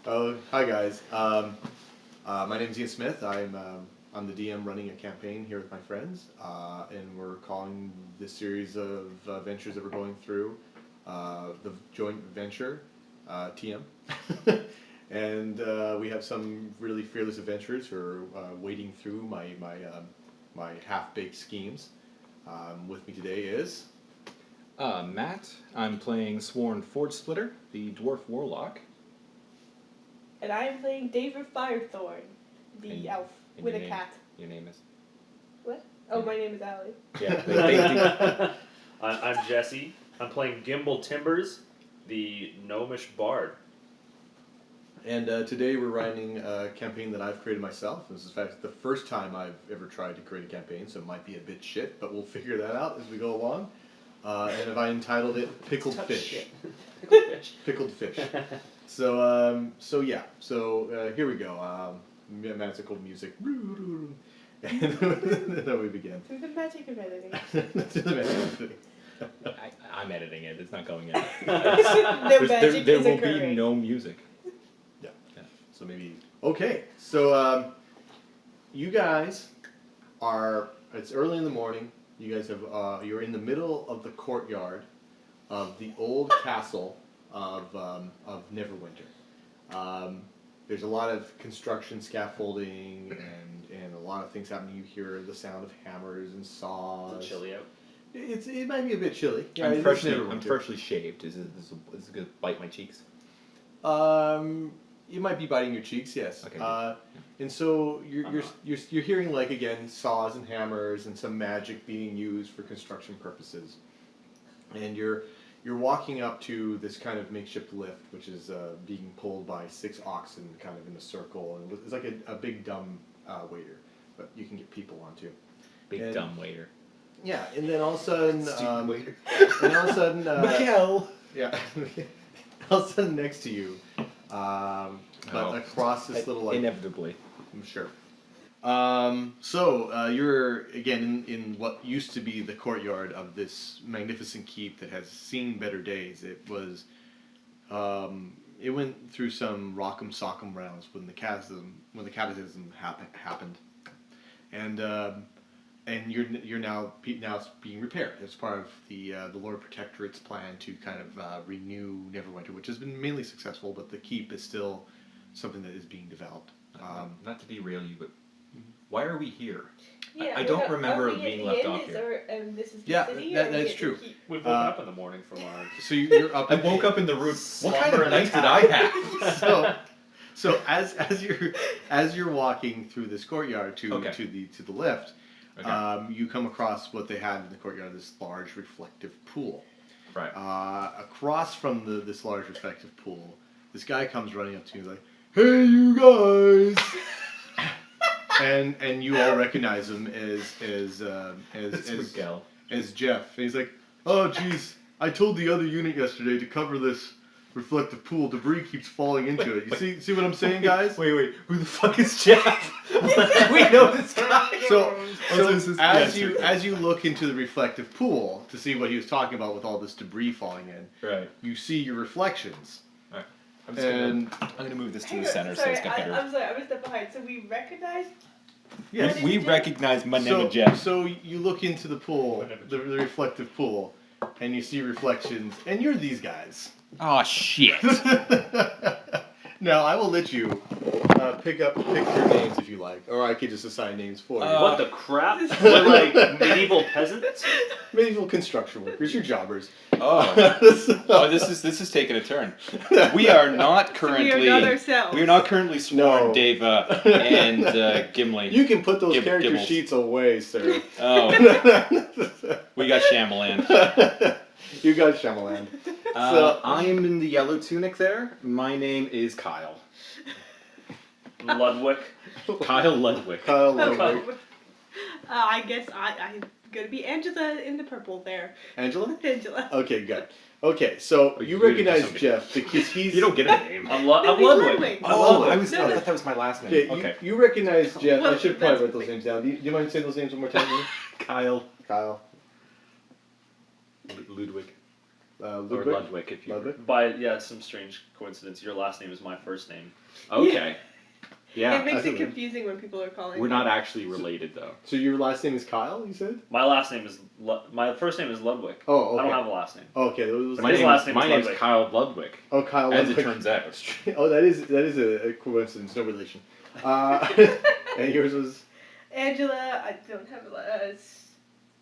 Oh, hi guys. My name is Ian Smith. I'm the DM running a campaign here with my friends, and we're calling this series of ventures that we're going through the joint venture TM. And we have some really fearless adventurers who are wading through my half-baked schemes. With me today is Matt. I'm playing Sworn Forge Splitter, the Dwarf Warlock. And I am playing David Firethorn, the And- elf and with your a name- cat. Your name is? What? Oh, my name is Allie. Yeah. They I'm Jesse. I'm playing Gimbal Timbers, the gnomish bard. And today we're running a campaign that I've created myself. This is in fact the first time I've ever tried to create a campaign, so it might be a bit shit, but we'll figure that out as we go along. And have I entitled it Pickled Fish. Pickled fish. Pickled Fish. So here we go. Magical music. And then we begin. Through the magic of editing. To the magic. I'm editing it. It's not going in. No magic there is will occurring. be no music. So maybe. Okay, so you guys are. It's early in the morning. You guys have. You're in the middle of the courtyard of the old castle of Neverwinter. There's a lot of construction, scaffolding, and a lot of things happening. You hear the sound of hammers and saws. Is it chilly out? It might be a bit chilly. Yeah, I'm it is freshly Neverwinter. shaved. Is it gonna bite my cheeks? You might be biting your cheeks, yes. Okay. And so you're hearing like again saws and hammers and some magic being used for construction purposes, and you're walking up to this kind of makeshift lift, which is being pulled by 6 oxen, kind of in a circle, and it's like a big dumb waiter, but you can get people onto. Big dumb waiter. Yeah, and then all of a sudden, Stupid waiter. and all of a sudden, Miguel. yeah, all of a sudden next to you. But across this little like inevitably. I'm sure. So you're again in what used to be the courtyard of this magnificent keep that has seen better days. It was, it went through some rock'em sock'em rounds when the cataclysm happened, and you're now it's being repaired as part of the Lord Protectorate's plan to kind of renew Neverwinter, which has been mainly successful, but the keep is still something that is being developed. Not to derail you, but why are we here? Yeah, I don't remember are we being at left the off inn? here. This is the Yeah, city? that- or are we that's at the true. keep? We've woken up in the morning from our... So you're up. I woke up in the room. What kind Slumber of and night did I have? So as you're walking through this courtyard to the lift, Okay. you come across what they had in the courtyard, this large reflective pool. Right. Across from this large reflective pool, this guy comes running up to you like, "Hey, you guys!" and you all recognize him as Miguel. as Jeff. And he's like, "Oh, jeez, I told the other unit yesterday to cover this reflective pool. Debris keeps falling into it. You see what I'm saying, guys?" Wait. Who the fuck is Jeff? We know this guy. So this is- as yes, you look into the reflective pool to see what he was talking about with all this debris falling in, Right. you see your reflections. Alright. And I'm gonna move this to Hang the on, center so sorry, it's got better. I'm sorry, I'm a step behind. So we recognize... yes, We Jeff? recognize my name so is Jeff. so you look into the pool, the reflective pool, and you see reflections, and you're these guys. Oh shit. Now I will let you pick your names if you like, or I could just assign names for you. What the crap? We're like medieval peasants? Medieval construction workers, you're jobbers. Oh, this is taking a turn. We are not currently. we are not ourselves. We are not currently sworn, No. Dave and Gimli. You can put those character Gibbles. sheets away, sir. Oh, we got Shyamalan. You got Shyamalan. I am in the yellow tunic there. My name is Kyle. Ludwig. Kyle Ludwig. Kyle Oh, Ludwig. I guess I'm gonna be Angela in the purple there. Angela? Angela. Okay, good. Okay, so Oh, you you recognize somebody. Jeff because he's... You don't get a name. I'm No, he's Ludwig. Ludwig. Oh, Ludwig. I thought No, that was my last name. Okay, Okay. you recognize Jeff. Well, I should probably that's- write those names down. Do you mind saying those names one more time to me? Kyle Kyle. Ludwig. Or Ludwig? Ludwig, if you. Ludwig? By some strange coincidence, your last name is my first name. Okay. It Yeah. makes that's it a- confusing when people are calling. We're me. not actually related though. So your last name is Kyle, you said? My last name is my first name is Ludwig. Oh, okay. I don't have a last name. Oh, okay. My His name, last name my is name's Ludwig. Kyle Ludwig, Oh, Kyle as Ludwig. it turns out. Oh, that is a coincidence, no relation. And yours was Angela, I don't have a last.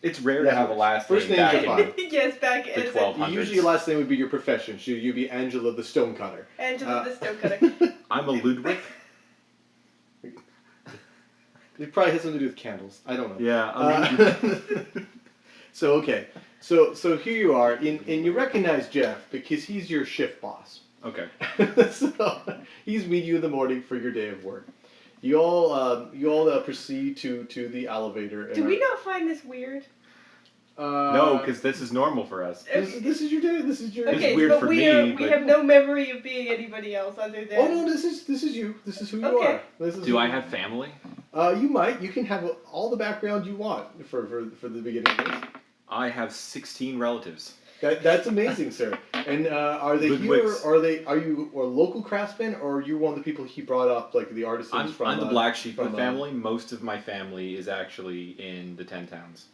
It's rare Yeah, to have a last first name names back are in. fine. Yes, back The as 1200s. usually your last name would be your profession. Should you be Angela the Stonecutter? Angela the Stonecutter. I'm a Ludwig. It probably has something to do with candles. I don't know. Yeah. I'm Ludwig. So okay, so here you are, and you recognize Jeff because he's your shift boss. Okay. So he's meeting you in the morning for your day of work. You all proceed to the elevator. And Do we not find this weird? No, because this is normal for us. this is your day. This is your. It's Okay, weird but for we me, we but- have no memory of being anybody else other than. Oh no, this is you. This is who you Okay. are. This is Do who I you have family? You might. You can have all the background you want for the beginning of this. I have 16 relatives. That's amazing, sir. And are they Ludwigs. here? Are you a local craftsman, or are you one of the people he brought up, like the artisans I'm, from? I'm the black sheep of from, the family. Most of my family is actually in the 10 towns.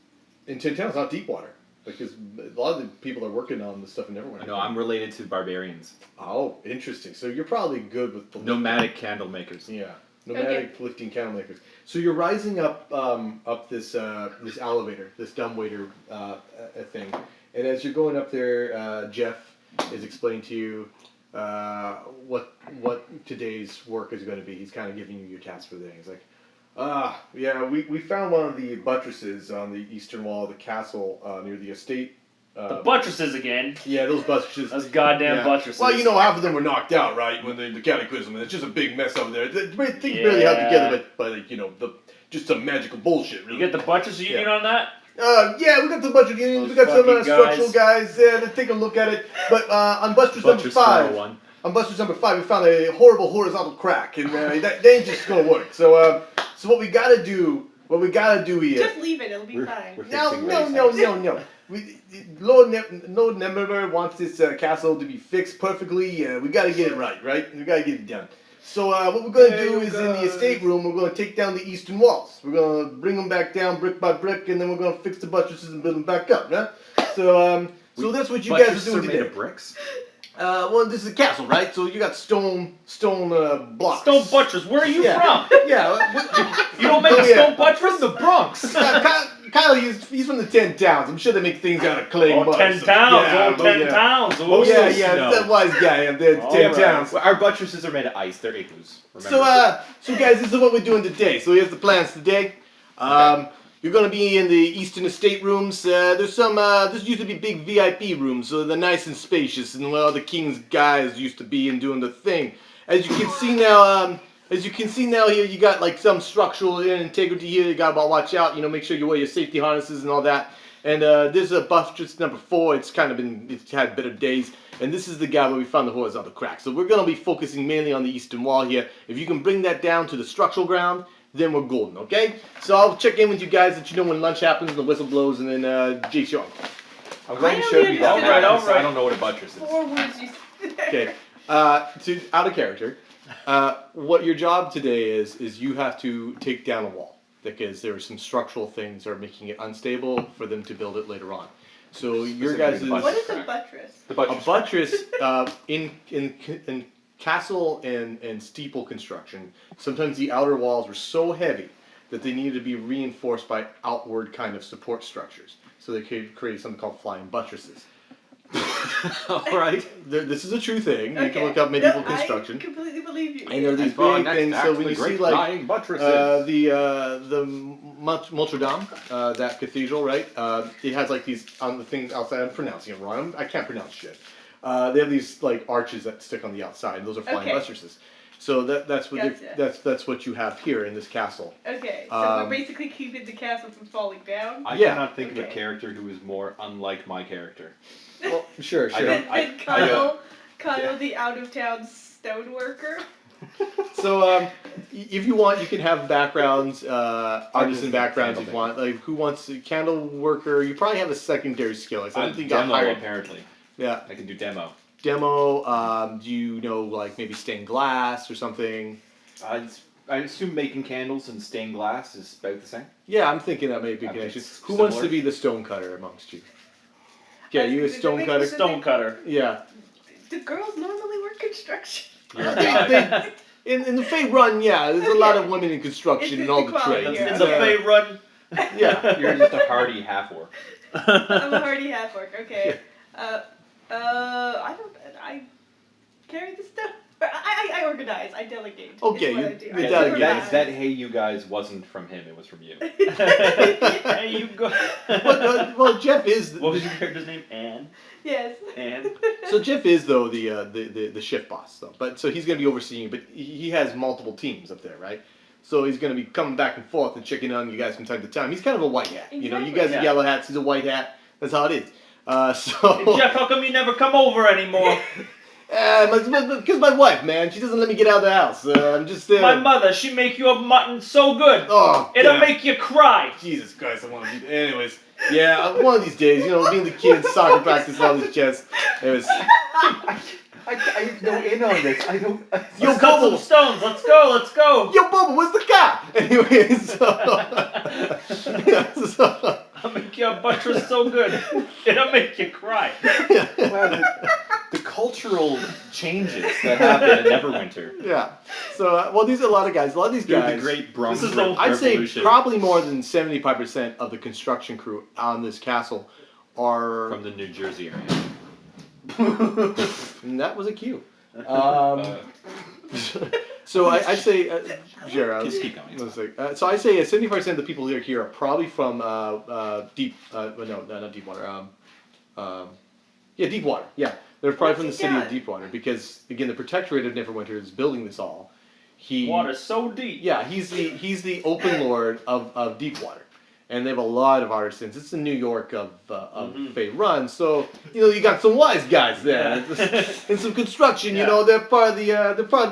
In 10 towns, not Deepwater, because a lot of the people are working on the stuff in Neverwinter. No, I'm related to barbarians. Oh, interesting. So you're probably good with the Nomadic candle makers. Yeah, nomadic lifting candle makers. So you're rising up this this elevator, this dumbwaiter thing, and as you're going up there, Jeff is explaining to you what today's work is going to be. He's kind of giving you your task for the day. He's like, yeah, we found one of the buttresses on the eastern wall of the castle near the estate. The buttresses again. Yeah, those buttresses. Those goddamn Yeah. buttresses. Well, you know, half of them were knocked out, right, when the cataclysm. It's just a big mess over there. Things barely held Yeah. together, but like, you know, just some magical bullshit, really. You get the buttress union on that? Yeah, we got the buttress unions. We Those got some fucking structural guys. Yeah, they take a look at it. But on buttress number Buttress 5, 101. on buttress number 5, we found a horrible horizontal crack, and that ain't just gonna work. So, so what we gotta do here. Just leave it. It'll be We're- fine. we're- No, fixing no, race no, house. no, no. Lord Nember wants this castle to be fixed perfectly. We got to get it right? We got to get it done. So what we're going to do is in the estate room, we're going to take down the eastern walls. We're going to bring them back down brick by brick, and then we're going to fix the buttresses and build them back up. Yeah? So so that's what you guys Buttresses are doing made today. of bricks. Well, this is a castle, right? So you got stone blocks. Stone buttress, where are you Yeah. from? Yeah. You don't make Oh, a yeah. stone buttress? The Bronx. Kyle, he's from the 10 towns. I'm sure they make things out of clay and Oh, mud. 10 so- towns, yeah, oh, 10 yeah. towns. Oh Oh, yeah, so yeah, snow. that wise guy up there, All 10 right. towns. Well, our buttresses are made of ice. They're igloos. Remember? So guys, this is what we're doing today. So here's the plans today. You're gonna be in the Eastern Estate rooms. There's some. This used to be big VIP rooms, so they're nice and spacious, and where all the king's guys used to be and doing the thing. As you can see now, here you got like some structural integrity here. You gotta watch out. You know, make sure you wear your safety harnesses and all that. And this is a buttress number 4. It's had better days. And this is the guy where we found the horizontal crack. So we're gonna be focusing mainly on the eastern wall here. If you can bring that down to the structural ground, then we're golden, okay? So I'll check in with you guys, let you know when lunch happens and the whistle blows, and then Jay Sean. I'm glad I you only showed me that. understood- map, All right, 'cause all right. I don't know what a buttress is. 4 words you said. Okay. Out of character. What your job today is you have to take down a wall because there are some structural things that are making it unstable for them to build it later on. So your Specifically guys' the What buttress is a crack. buttress? The a buttress. buttress in castle and steeple construction, sometimes the outer walls were so heavy that they needed to be reinforced by outward kind of support structures. So they could create something called flying buttresses. All right. This is a true thing. You can Okay. look up medieval No, construction. I completely believe you. And there are these Well, big next things. act, So when the you see great like flying buttresses. the Notre Dame, that cathedral, right? It has like these on the things outside. I'm pronouncing it wrong. I can't pronounce shit. They have these like arches that stick on the outside. Those are flying Okay. buttresses. So that's what Gotcha. that's what you have here in this castle. Okay, so Um, we're basically keeping the castle from falling down. I yeah. cannot think of a Okay. character who is more unlike my character. Well, sure, I sure. don't- Then Kyle, the out-of-town stoneworker. So if you want, you can have backgrounds, artisan Artisan backgrounds if you candle want. Like who wants a candle worker? You probably have a secondary skill. Like, I don't think I Demo, hired. apparently. Yeah. I can do demo. Demo. Do you know like maybe stained glass or something? I assume making candles and stained glass is about the same. Yeah, I'm thinking that may be a I think connection. it's Who wants to similar. be the stonecutter amongst you? Yeah, That's- you a does it stone make- cutter. does it- Stonecutter. Yeah. Do girls normally work construction? In the Fey Run, yeah, there's a lot of women in construction It's and all the equality trades. here. In It's, the Fey Run. yeah. You're just a hardy half orc. I'm a hardy half orc. Okay. I carry the stuff. I organize. I delegate. Okay, is what you- I do. you I delegate. supervise. That hey you guys wasn't from him, it was from you. Hey, you go. Well, Jeff is. What was your character's name? Anne. Yes. Anne. So Jeff is though the shift boss though, but so he's gonna be overseeing, but he has multiple teams up there, right? So he's gonna be coming back and forth and checking on you guys from time to time. He's kind of a white hat, you know. You guys Exactly. are yellow hats. He's a white hat. That's how it is. So. Hey, Jeff, how come you never come over anymore? Because my wife, man, she doesn't let me get out of the house. I'm just. My mother, she make you a mutton so good. Oh, It'll damn. make you cry. Jesus Christ, I want to be. Anyways, yeah, one of these days, you know, being the kids, soccer practice, all these chess. It was. I have no in on this. I don't. Yo, Let's cut some Bobo! stones. Let's go. Let's go. Yo, Bobo, where's the car? Anyways, so. Yeah, so I'll make you a buttress so good. It'll make you cry. Wow, the cultural changes that happen in Neverwinter. yeah. So, well, these are a lot of guys. A lot of these Through guys. the Great Bronze This is the- I'd say Revolution. probably more than 75% of the construction crew on this castle are. From the New Jersey area. And that was a cue. Uh, So I'd say, Jared, Just keep going. let's see. So I say 75% of the people here are probably from deep. No, not Deepwater. Yeah, Deepwater. Yeah, they're probably from the What's he city of done? Deepwater because again, the Protectorate of Neverwinter is building this all. He. Water's so deep. Yeah, he's the open lord of Deepwater, and they have a lot of artisans. It's the New York of Fey Run, so you know you got some wise guys there, and some construction. You Yeah. know they're part of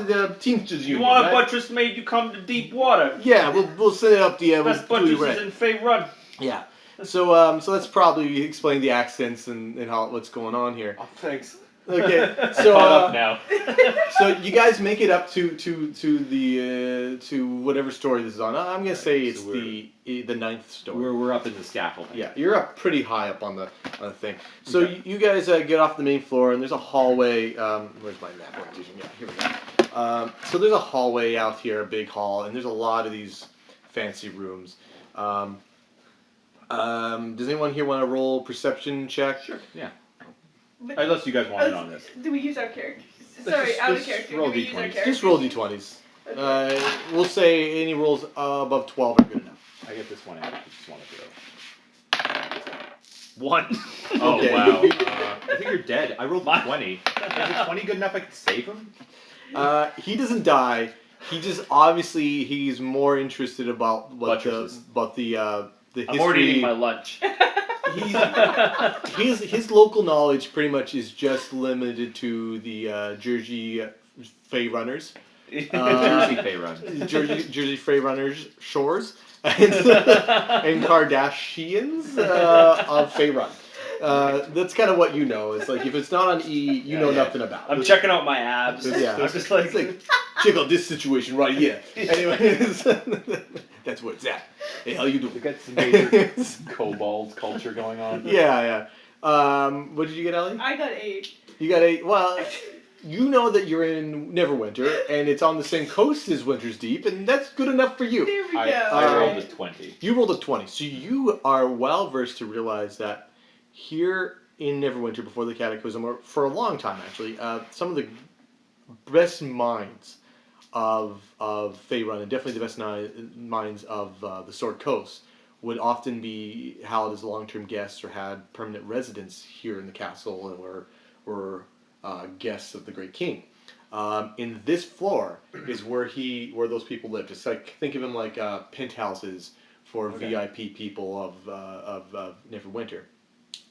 the Teamsters You Union. want a right? buttress made, you come to deep water. Yeah, we'll send it up to you. Best We'll do you buttresses right. in Fey Run. Yeah. So that's probably explain the accents and how what's going on here. Oh, thanks. Okay. Caught So up now. so you guys make it up to the to whatever story this is on. I'm gonna say it's so the ninth story. We're up in the scaffolding. Yeah, you're up pretty high up on the thing. So Okay. you guys get off the main floor, and there's a hallway. Where's my map? Orientation? Yeah, here we go. So there's a hallway out here, a big hall, and there's a lot of these fancy rooms. Does anyone here want to roll perception check? Sure. Yeah. But- Unless you guys want in on this. Do we use our characters? Sorry, out of just character. roll Do we use our D20s. characters? Just roll d20s. Okay. We'll say any rolls above 12 are good enough. I get this one out. I just want to throw. 1. Oh Okay. wow. I think you're dead. I rolled 20. Is a 20 good enough? I can save him. He doesn't die. He just obviously he's more interested about what Buttresses. the I'm history. already eating my lunch. His local knowledge pretty much is just limited to the Jersey Fey Runners, Jersey Fey Run. Jersey Fey Runners shores, and Kardashians of Fey Run. That's kind of what you know. It's like if it's not on E, you know Yeah. nothing about. I'm checking out my abs. Yeah. I'm just like, It's like, check out this situation right here. Anyways, that's where it's at. Hey, how you We doing? got some major kobold culture going on. Yeah. What did you get, Ellie? I got 8. You got a well. You know that you're in Neverwinter, and it's on the same coast as Winter's Deep, and that's good enough for you. There we go. I rolled a Alright. 20. You rolled a 20, so you are well versed to realize that here in Neverwinter, before the Cataclysm, or for a long time actually, some of the best minds of Faerun, and definitely the best minds of the Sword Coast, would often be held as long-term guests or had permanent residence here in the castle, or were guests of the Great King. In this floor is where those people live. Just like think of them like penthouses for Okay. VIP people of Neverwinter.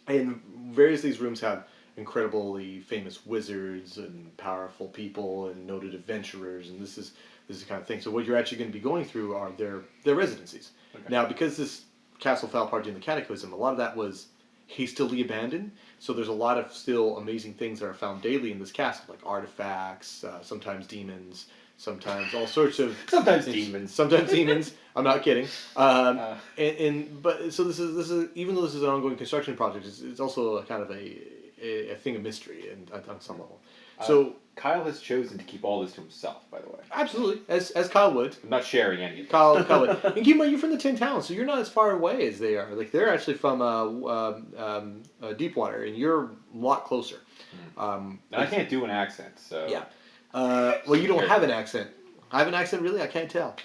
And various of these rooms have incredibly famous wizards and powerful people and noted adventurers, and this is the kind of thing. So what you're actually going to be going through are their residencies. Okay. Now, because this castle fell apart during the Cataclysm, a lot of that was hastily abandoned. So there's a lot of still amazing things that are found daily in this castle, like artifacts, sometimes demons, sometimes all sorts of Sometimes demons. Sometimes demons. I'm not kidding. Uh. But so this is even though this is an ongoing construction project, it's also a kind of a thing of mystery and on some level. So Kyle has chosen to keep all this to himself, by the way. absolutely, as Kyle would. I'm not sharing any of this. Kyle would. And keep in mind, you're from the Tin Towns, so you're not as far away as they are. Like they're actually from Deepwater, and you're a lot closer. I can't do an accent, so Yeah. Well, you don't have an accent. I have an accent, really? I can't tell.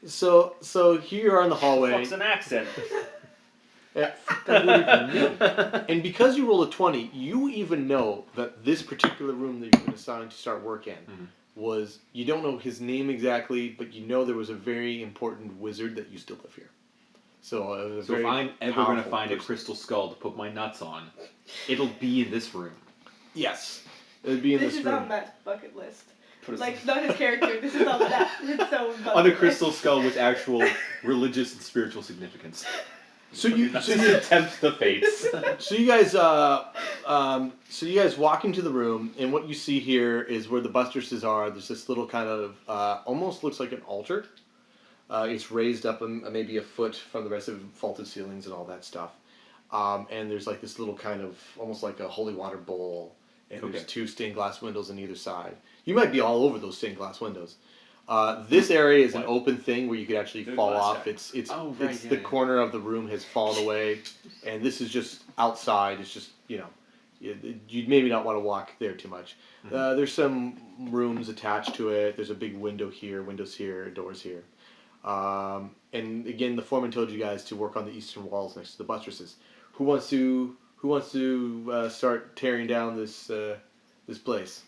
So here you are in the hallway. What's an accent? Yeah. And because you rolled a 20, you even know that this particular room that you've been assigned to start work in was, you don't know his name exactly, but you know there was a very important wizard that used to live here. So if I'm ever going to find a crystal skull to put my nuts on, it'll be in this room. Yes. It would be in This this is room. on Matt's bucket list. Put us Like, not his character, this is on that. It's on a crystal skull with actual religious and spiritual significance. So you tempt the fates. So you guys walk into the room, and what you see here is where the bustresses are. There's this little kind of almost looks like an altar. It's raised up maybe a foot from the rest of vaulted ceilings and all that stuff. And there's like this little kind of almost like a holy water bowl, and there's 2 stained glass windows on either side. You might be all over those stained glass windows. This area is an open thing where you could actually fall off. It's the corner of the room has fallen away, and this is just outside. It's just you'd maybe not want to walk there too much. There's some rooms attached to it. There's a big window here, windows here, doors here. And again, the foreman told you guys to work on the eastern walls next to the buttresses. Who wants to start tearing down this place?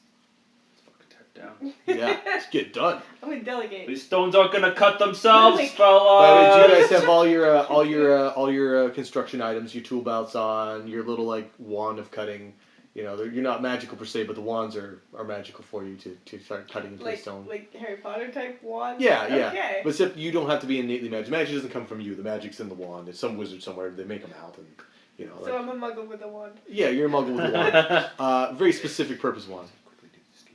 Down. Yeah, let's get done. I'm gonna delegate. These stones aren't gonna cut themselves, Really? fellas. By the way, do you guys have all your construction items, your tool belts on, your little like wand of cutting? You're not magical per se, but the wands are magical for you to start cutting into the stone. Like Harry Potter type wand? Yeah. Okay. But except you don't have to be innately magic. Magic doesn't come from you. The magic's in the wand. It's some wizard somewhere. They make them out, and So I'm a muggle with a wand. Yeah, you're a muggle with a wand. Very specific purpose wand.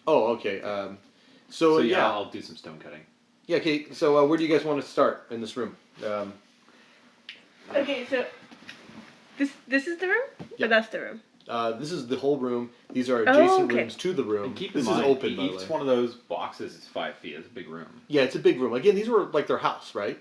Oh, okay. So yeah, I'll do some stone cutting. Yeah, okay. So where do you guys want to start in this room? Okay, so this is the room? Yeah. Or that's the room? This is the whole room. These are adjacent okay. rooms to the room. And keep in this mind, is open, by the each way. one of those boxes is 5 feet. It's a big room. Yeah, it's a big room. Again, these were like their house, right?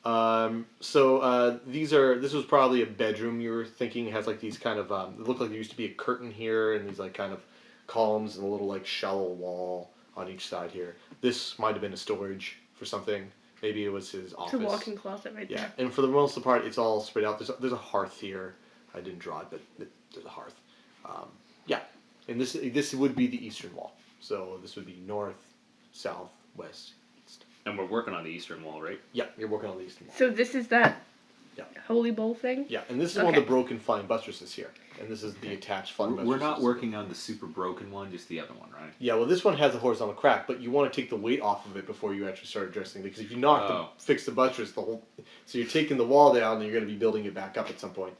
This was probably a bedroom. You were thinking it has like these kind of it looked like there used to be a curtain here and these like kind of columns and a little like shallow wall on each side here. This might have been a storage for something. Maybe it was his office. It's a walk-in closet right Yeah, there. and for the most of the part, it's all spread out. There's a hearth here. I didn't draw it, but there's a hearth. Yeah, and this would be the eastern wall. So this would be north, south, west, east. And we're working on the eastern wall, right? Yeah, you're working on the eastern wall. So this is that Yeah. holy bowl thing? Yeah, and this is one of the broken flying buttresses here, and this is the attached flying buttresses. We're not working on the super broken one, just the other one, right? Yeah, well, this one has a horizontal crack, but you want to take the weight off of it before you actually start addressing it, because if you fix the buttress, so you're taking the wall down, and you're going to be building it back up at some point.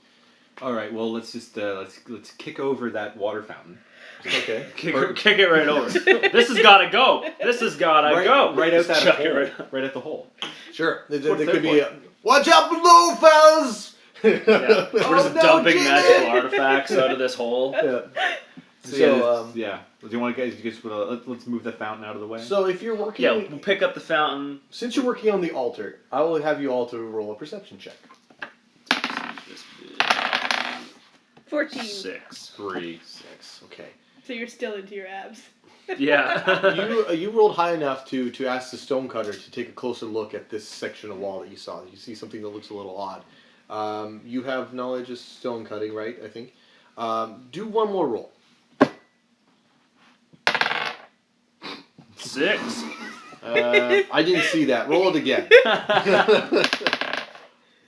All right. Well, let's just let's kick over that water fountain. Okay. Kick it right over. This has gotta go. This has gotta go. Right out that Chuck hole. it Right at the hole. Sure. There What's could their be watch out below, fellas! Yeah. We're just no, dumping Jimmy! magical artifacts out of this hole. Yeah. So yeah. Do you want to guys? Let's move the fountain out of the way. So if you're working, Yeah, we'll pick up the fountain. since you're working on the altar, I will have you all to roll a perception check. 14. 6. 3. 6. Okay. So you're still into your abs. Yeah. You rolled high enough to ask the stonecutter to take a closer look at this section of wall that you saw. You see something that looks a little odd. You have knowledge of stone cutting, right? I think. Do one more roll. 6. I didn't see that. Roll it again.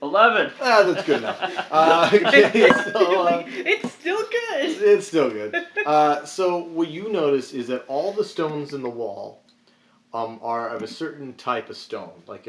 11. That's good enough. Okay, so, It's still good. it's still good. So what you notice is that all the stones in the wall are of a certain type of stone, like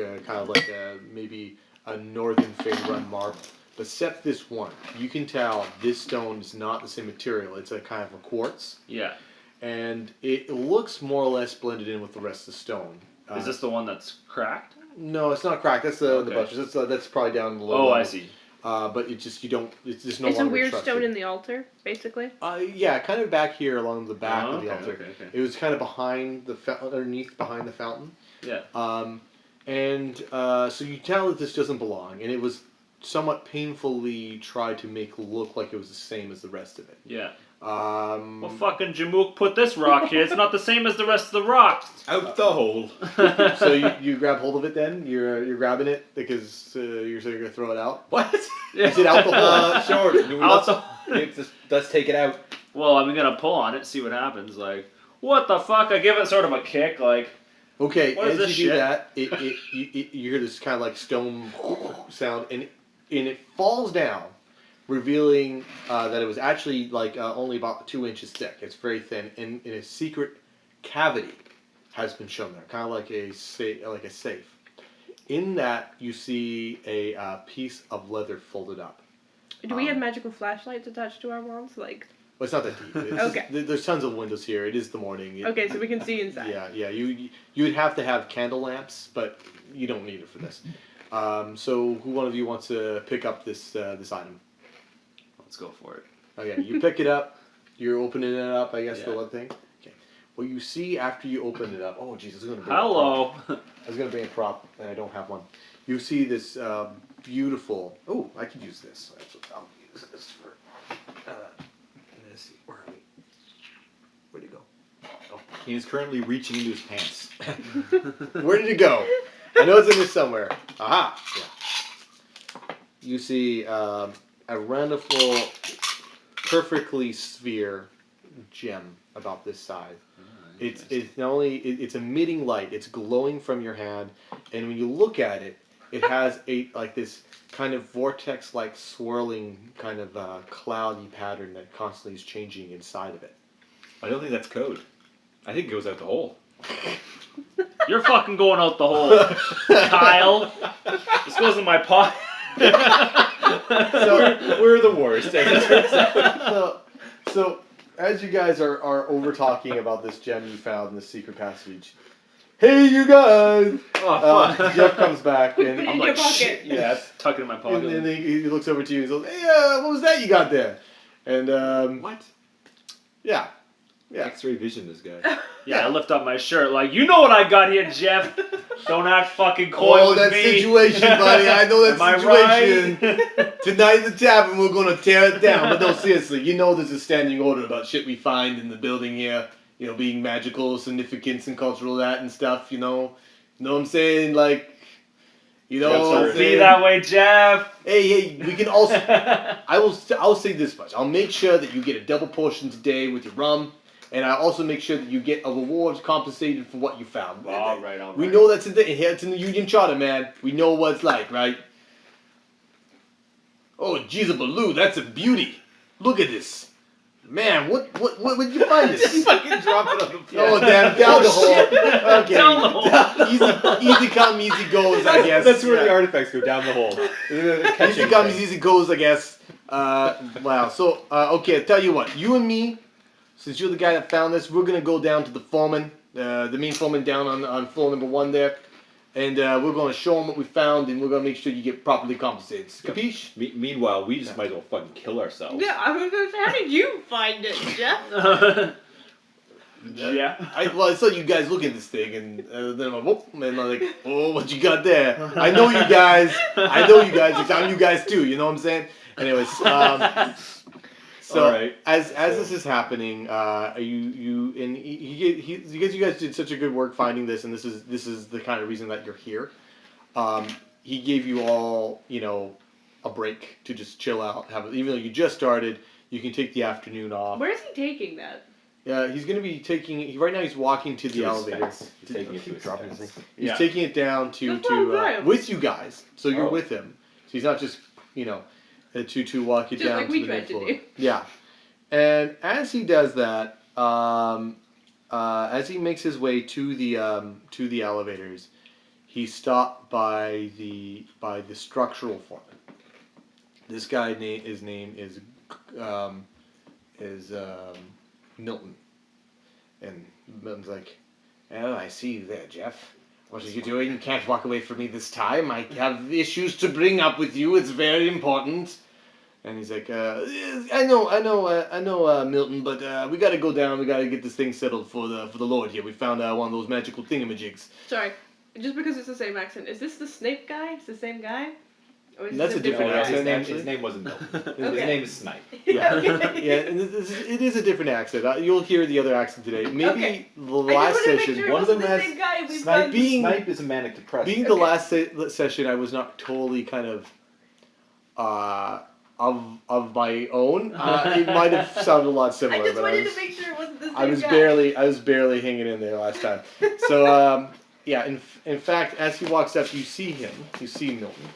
maybe a northern fade run marble. except this one. You can tell this stone is not the same material. It's a kind of a quartz, Yeah. and it looks more or less blended in with the rest of the stone. Is this the one that's cracked? No, it's not cracked. That's the Okay. buttress. That's probably down below. Oh, level. I see. But it just you don't. It's just no It's a longer weird trusted. stone in the altar, basically. Yeah, kind of back here along the back of the altar. Okay. It was kind of behind underneath behind the fountain. Yeah. So you tell that this doesn't belong, and it was somewhat painfully tried to make look like it was the same as the rest of it. Yeah. Um, Well, fucking Jamook put this rock here. It's not the same as the rest of the rocks. Out the hole. so you grab hold of it then? You're grabbing it because you're saying you're gonna throw it out? What? Is it out the hole? Sure. Also, Let's take it out. well, I'm gonna pull on it, see what happens. Like, what the fuck? I give it sort of a kick, like. Okay, What is as this you do shit? that, you hear this kind of like stone sound, and it falls down, revealing that it was actually like only about 2 inches thick. It's very thin, and a secret cavity has been shown there, kind of like a safe. In that, you see a piece of leather folded up. Do we have magical flashlights attached to our wands? Like, Well, it's not that deep. Okay. There's tons of windows here. It is the morning. okay, so we can see inside. Yeah. You would have to have candle lamps, but you don't need it for this. So who one of you wants to pick up this item? Let's go for it. Okay, you pick it up. You're opening it up, I guess, Yeah. the one thing. Okay. Well, you see after you open it up. Oh, jeez, I was gonna bring Hello. I was gonna bring a prop, and I don't have one. You see this beautiful. Oh, I could use this. I'll use this for. Let's see. Where are we? Where'd it go? He is currently reaching into his pants. Where did it go? I know it's in this somewhere. Aha! Yeah. You see a wonderful, perfectly sphere gem about this size. It's not only it's emitting light. It's glowing from your hand, and when you look at it, it has this kind of vortex-like swirling kind of cloudy pattern that constantly is changing inside of it. I don't think that's code. I think it goes out the hole. You're fucking going out the hole, Kyle. This goes in my pocket. So We're the worst. as it turns out. so as you guys are over talking about this gem you found in the secret passage, hey you guys! Oh, fuck. Jeff comes back and Put it I'm in like, your pocket. shit. Yeah, tuck it in my pocket. and then he looks over to you and goes, "Hey, what was that you got there?" And What? yeah. X-ray vision, this guy. Yeah, I lift up my shirt like, you know what I got here, Jeff. Don't act fucking coy Oh, with that me. situation, buddy. I know that Am I situation. right? Tonight at the tavern, we're gonna tear it down. But no, seriously, you know there's a standing order about shit we find in the building here. You know, being magical significance and cultural that and stuff. You know what I'm saying? Like, you know, Jeff's what I'm Don't be saying? that way, Jeff. Hey, we can also. I'll say this much. I'll make sure that you get a double portion today with your rum. And I also make sure that you get a reward compensated for what you found. All right. We know that's in it's in the Union Charter, man. We know what it's like, right? Oh, jeez, a Baloo, that's a beauty. Look at this. Man, what did you find this? Fucking drop it on the floor. Oh, damn, down the hole. Okay. Down the hole. Easy come, easy goes, I guess. That's where the Yeah. artifacts go, down the hole. Easy comes, easy goes, I guess. Wow. So, okay, I'll tell you what. You and me, since you're the guy that found this, we're gonna go down to the foreman, the main foreman down on floor number 1 there, and we're gonna show him what we found, and we're gonna make sure you get properly compensated. Capiche? Meanwhile, we just might as well fucking kill ourselves. Yeah, I was gonna say, how did you find it, Jeff? Yeah. I saw you guys look at this thing, and then I'm like, whoop, and I'm like, oh, what you got there? I know you guys. Because I'm you guys too. You know what I'm saying? Anyways, so All right. as this is happening, you guys did such a good work finding this, and this is the kind of reason that you're here. He gave you all, a break to just chill out. Even though you just started, you can take the afternoon off. Where is he taking that? Yeah, he's going to be right now he's walking to the To his elevator. specs. He's taking it to his dropping specs. this thing. He's Yeah. taking it down to That's what I'm saying. with you guys. So you're Oh. with him. So he's not just, to walk it Just down like to we the tried to mid-floor. do. Yeah. And as he does that, as he makes his way to the elevators, he's stopped by the structural foreman. This guy his name is Milton, and Milton's like, "Oh, I see you there, Jeff. What are you doing? You can't walk away from me this time. I have issues to bring up with you. It's very important." And he's like, "I know, Milton, but we got to go down. We got to get this thing settled for the Lord here. We found one of those magical thingamajigs." Sorry, just because it's the same accent. Is this the Snape guy? It's the same guy? Or is That's this a different accent, actually. His name wasn't Milton. His Okay. name is Snipe. Yeah, Okay. yeah, and it is a different accent. You'll hear the other accent today. Maybe Okay. the I last just wanted to make session, sure it one of them wasn't the has same guy. We've Snipe, done- being- Snipe is a manic depressive. being the last session, I was not totally kind of of my own. It might have sounded a lot similar. I just but wanted was, to make sure it wasn't the same I was guy. I was barely hanging in there last time. So yeah, in fact, as he walks up, you see Milton,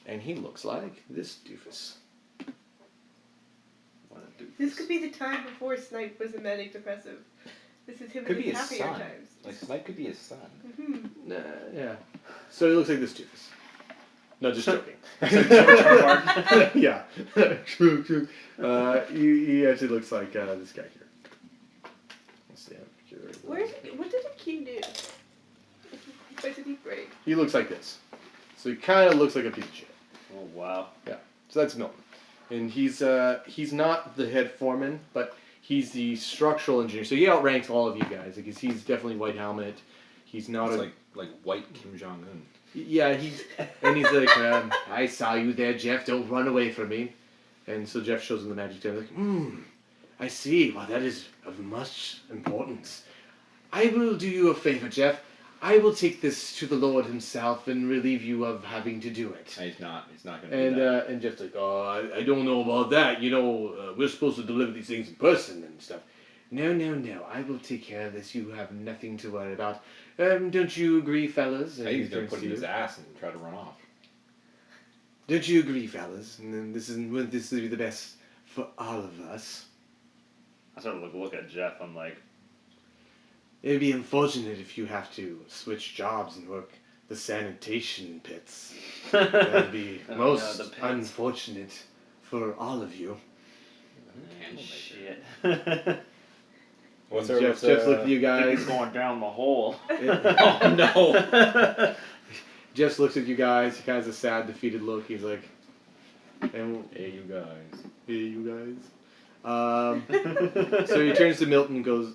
and he looks like this doofus. This could be the time before Snipe was a manic depressive. This is him Could in be his his happier son. times. Like Snipe could be his son. Mm-hmm. Yeah. So he looks like this doofus. No, just joking. Yeah. True. He actually looks like this guy here. Let's see. What did the king do? What did he break? He looks like this. So he kind of looks like a piece of shit. Oh wow. So that's Milton, and he's not the head foreman, but he's the structural engineer. So he outranks all of you guys because he's definitely white helmet. He's not It's like white Kim Jong Un. Yeah, he's like, "I saw you there, Jeff. Don't run away from me." And so Jeff shows him the magic jar. Like, I see. Well, that is of much importance. I will do you a favor, Jeff. I will take this to the Lord himself and relieve you of having to do it. He's not going to do that. And Jeff's like, "Oh, I don't know about that. You know, we're supposed to deliver these things in person and stuff." No. I will take care of this. You have nothing to worry about. Don't you agree, fellas? I think he's going turns to put it in his you. ass and try to run off. Don't you agree, fellas? And then wouldn't this be the best for all of us? I sort of look at Jeff. I'm like, It'd be unfortunate if you have to switch jobs and work the sanitation pits. That'd be Oh, most no, the pits. unfortunate for all of you. shit. Jeff's looking at you I think guys. he's going down the hole. Oh no! Jeff looks at you guys. He kind of has a sad, defeated look. He's like, and Hey, you guys. hey, you guys. So he turns to Milton and goes,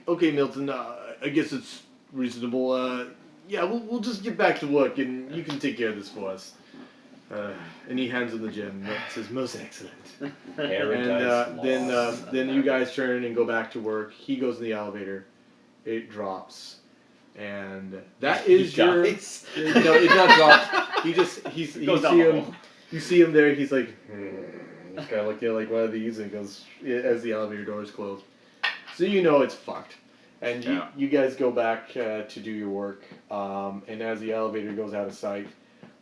"Okay, Milton. I guess it's reasonable. Yeah, we'll just get back to work, and you can take care of this for us." And he hands him the gem. It says, "Most excellent." And then you guys turn and go back to work. He goes in the elevator. It drops, and that is your. dies. No, it not drops. You Goes down see the him. hole. You see him there. He's like, kind of like one of these, and he goes as the elevator doors close. So you know it's fucked. And you guys go back to do your work. And as the elevator goes out of sight,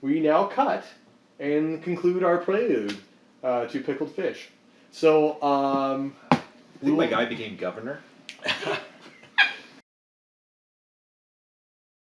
we now cut and conclude our prelude to Pickled Fish. So I think my guy became governor.